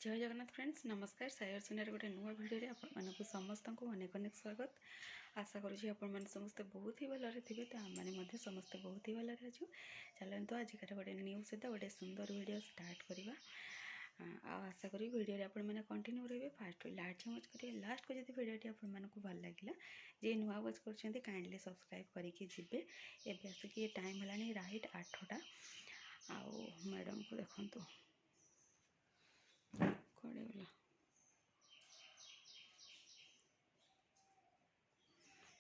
जय जगन्नाथ फ्रेंड्स नमस्कार सायर सिन्हार गोटे नुआ भिडियो आपको समस्त को अनेक अनेक स्वागत। आशा करुँच आपण समस्ते बहुत ही भलरे थे तो आम समस्ते बहुत ही भलरे अच्छु। चलते आजिकार गोटे न्यू सहित गोटे सुंदर वीडियो स्टार्ट करवा। आशा करी वीडियो आपण मैंने कंटिन्यू रही फास्ट लास्ट मच करेंगे लास्ट को जब वीडियो आपको भल लगे जी नुआ वॉच कर काइंडली सब्सक्राइब करके जी एवं आसिक टाइम है राइट 8टा आउ मैडम को देखु कड़े गला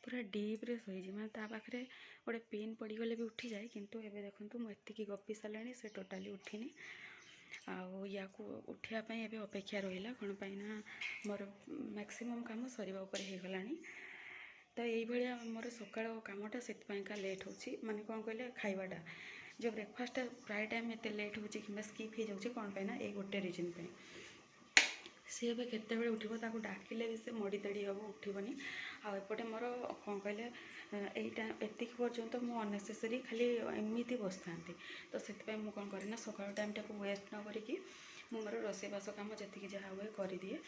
पूरा डीप रे शोची मैंने पाखे गोटे पेन पड़गले भी उठी जाए किंतु एबे देखंतु मुझे गपी सारे से टोटाली उठिनी या उठापी एवं अपेक्षा रहा कौन पाईना मोर मैक्सिमम कम सरीबा उपर हो गलानी। तो ये मोर सका कमटा से लेट हो माने कौन कहले खाइबाटा जो ब्रेकफास्ट प्राय टाइम एत लेट हो कि स्किप हो जाऊँगी कौन पाईना ये गोटे रिजन पे सी ए केत उठो ताको डाकिले भी से मड़ी तड़ी हम उठबनी आपटे मोर कौन कहले यहीटा एति पर्यंत मु अनेसेसरी खाली एमती बस था तो से कौन करेना सका टाइम टाक वेस्ट न करी मोर रोसईबास कम जी जहाँ हुए कर दिए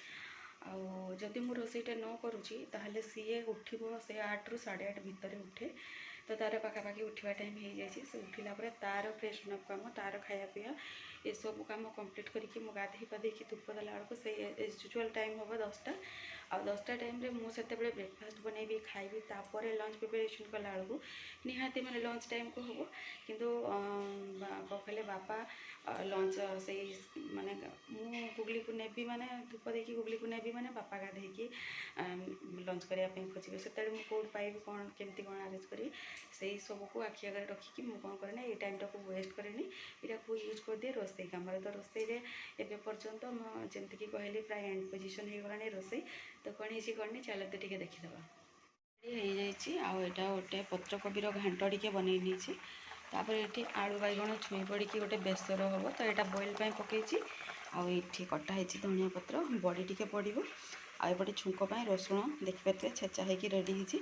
आदि मु रोसईटा न करुँची ताहले सी उठो से 8 ରୁ 8:30 भितर उठे तो तार पाखापाखि उठा टाइम हो जाए से उठला तार फ्रेशन अप कम तार खाया पीया ये सब कम कम्प्लीट करके गाधे पाधे धूप देला बेलू से यूजुआल टाइम हम 10टा आ 10टा टाइम मुझे ब्रेकफास्ट बनैबी खाइबी तापर लंच प्रिपेरेसन कला बेलू निहाती मैंने लंच टाइम को हम किंतु कहले बापा लंच से माने मु गुगली को नेबी माने धूप देकी गुगली को नेबी माने बापा गाधे लंच करने खोजे से कौट पाइबी कौन केमती कौन आरेज करी से सब को आखि आगे रखिकी मुझे कौन करेना ये टाइम टाक वेस्ट करेनि यहाँ यूज कर दिए रोसई कम तो रोसई एवं पर्यंत जमीक कहली प्राय एंड पोजिशन हो गलानी रोसई तो कौन हो कौन चलो तो टे देखीदे यहाँ गोटे पत्रकोबीर घाट टे बनई नहीं तापर ये आलू बैगण छुई पड़ी गोटे बेसर हम तो यहाँ बॉइल पकई आठी कटाई धनिया पत्र बड़ी टे पड़ो आएपटे छुंक रसुण देखिए छेचा होगी रेडी होती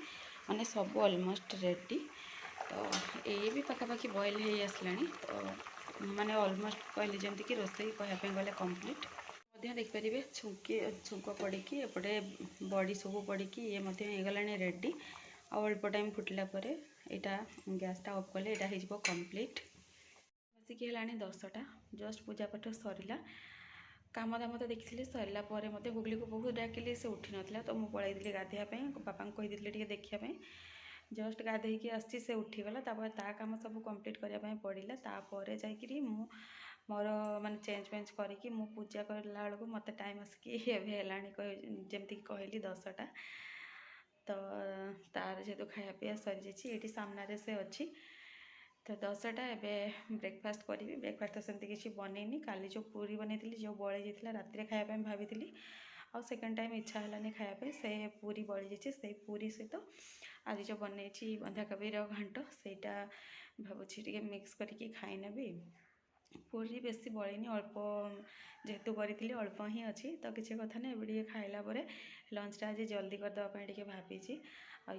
माने सब ऑलमोस्ट रेडी तो ये भी पखापाखि बॉइल हो आसला तो माने ऑलमोस्ट कहले जमी कि रोसई कहवाई गले कंप्लीट देखिपारे छुंक पड़ी एपटे बड़ी सब पड़ी ये होगला रेडी अल्प टाइम फुटला यहाँ गैसटा ऑफ कले यहाँ हो कंप्लीट आसिक है 10टा जस्ट पूजा पाठ सरला काम दाम तो देखी सरला मत गुगली को बहुत डाकिली से उठी नाला तो मुझे पलैली गाधेवाई बापा को कही देखापी जस्ट गाधे आसी से उठीगला ता काम सब कंप्लीट करने पड़ा तापर जाकि मोर माने चेंज वेंज करके मु पूजा करला बेलू मत टाइम आसिक जमती कहली 10टा तो तार जेहतु खाया पीया सरी जाइए ये सामने से अच्छी तो 10टा एवं ब्रेकफास्ट करी ब्रेकफास्ट तो सेमती किसी बनईनी काली जो पूरी बनई जो बड़ी जाता राति खायापी भाभी आ सेकेंड टाइम इच्छा है खायापी से पूरी बड़ी जाइए से पूरी सहित आज जो बनई बंधाकोबीर घांट सेटा भावुँ टे मिक्स करके खाईनेबी पूरी बेसी बड़ीनी अल्प जेहेतु करी अल्प ही अच्छी तो किसी कथा नहीं एवं खाइला लंचटा आज जल्दी करदेवाई भावी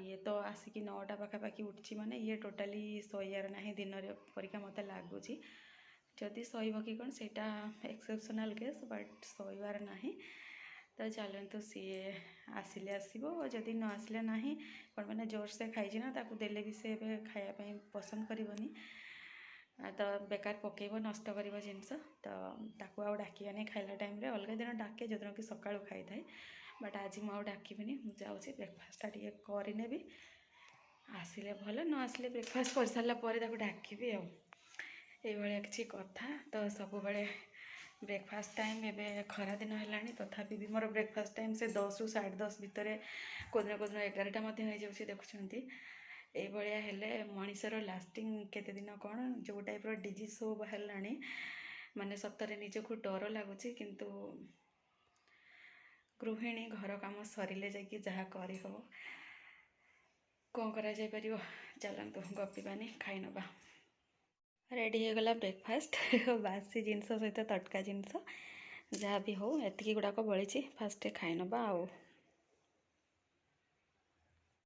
ये तो आसिक 9टा पाखापाखि उठी माने ये टोटाली शोयार ना दिन परिका मत लगुच जदि शोब कि कौन से एक्सेप्शनल केस बट शोबार ना तो चलतु सी आसिले आसो जदि न आसिले ना कौन मैंने जोर से खाई ना देले भी से खायापी पसंद करनी तो बेकार पकेब नष्ट कर जिनस तो आउ डाकनी खाइला टाइम अलग दिन डाके जो दिन कि सका खाई थाए बट आज मुझे डाकबी मुझे ब्रेकफास्ट टे करनेबी आसिले भल न आसिले ब्रेकफास्ट कर सारापर डाकबी आया किसी कथा तो सब बड़े ब्रेकफास्ट टाइम एवं खरा दिन है तथापि भी मोर ब्रेकफास्ट टाइम से 10 ରୁ 10:30 भितर कोदिन 11टा हो जाए देखुं ये हेले मनीषर लास्टिंग केते दिन कौन जो टाइप डिजीज सब बाहर माने सतरे निजको डर लगुच किंतु गृहिणी घर काम सरिले जाकि जहाँ करी हम कौन करा जाय परियो चलतु गपीबानी खाई नबा रेडी हो गला ब्रेकफास्ट बासी जिनस सहित तटका जिनस जहाँ भी हो एतिक गुड़ाक बड़ी फास्ट खाई नबा